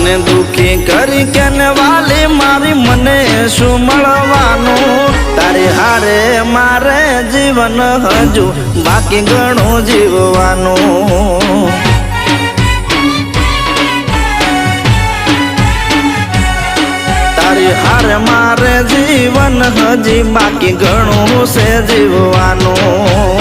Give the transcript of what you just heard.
મને દુખી કરી કેને વાલી મારી મને શું મળવાનું તારી હારે મારે જીવન હજુ બાકી ઘણું જીવવાનું તારી હારે મારે જીવન હજી બાકી ઘણું છે જીવવાનું